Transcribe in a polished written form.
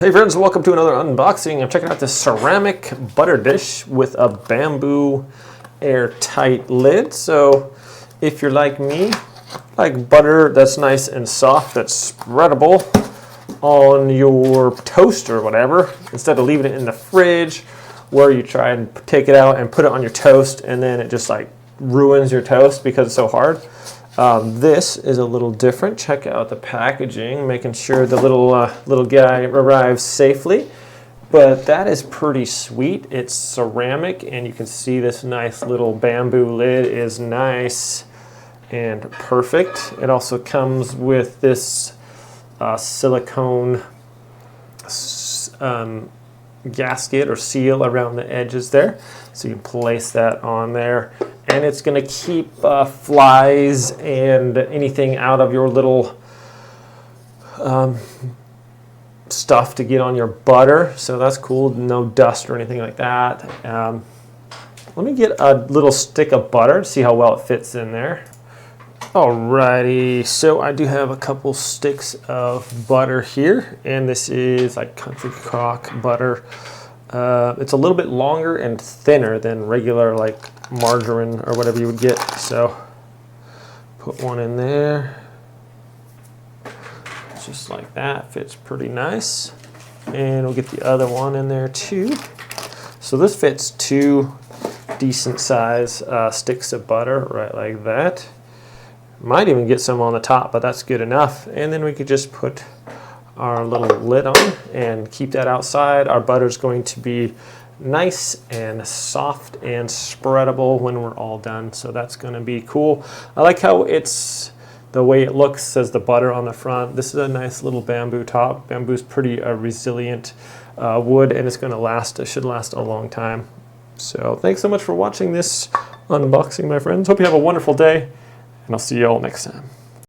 Hey friends, welcome to another unboxing. I'm checking out this ceramic butter dish with a bamboo airtight lid. So if you're like me, like butter that's nice and soft, that's spreadable on your toast or whatever, instead of leaving it in the fridge where you try and take it out and put it on your toast and then it just like ruins your toast because it's so hard. This is a little different. Check out the packaging, making sure the little guy arrives safely. But that is pretty sweet. It's ceramic, and you can see this nice little bamboo lid is nice and perfect. It also comes with this silicone gasket or seal around the edges there, so you can place that on there, and it's going to keep flies and anything out of your little stuff to get on your butter. So that's cool, no dust or anything like that. Let me get a little stick of butter to see how well it fits in there. Alrighty, so I do have a couple sticks of butter here, and this is like country crock butter. It's a little bit longer and thinner than regular like margarine or whatever you would get. So put one in there, just like that, fits pretty nice. And we'll get the other one in there too. So this fits two decent size sticks of butter right like that. Might even get some on the top, but that's good enough. And then we could just put our little lid on and keep that outside. Our butter is going to be nice and soft and spreadable when we're all done. So that's going to be cool. I like how it's the way it looks, says the butter on the front. This is a nice little bamboo top. Bamboo's pretty resilient wood, and it's going to last. It should last a long time. So thanks so much for watching this unboxing, my friends. Hope you have a wonderful day. And I'll see you all next time.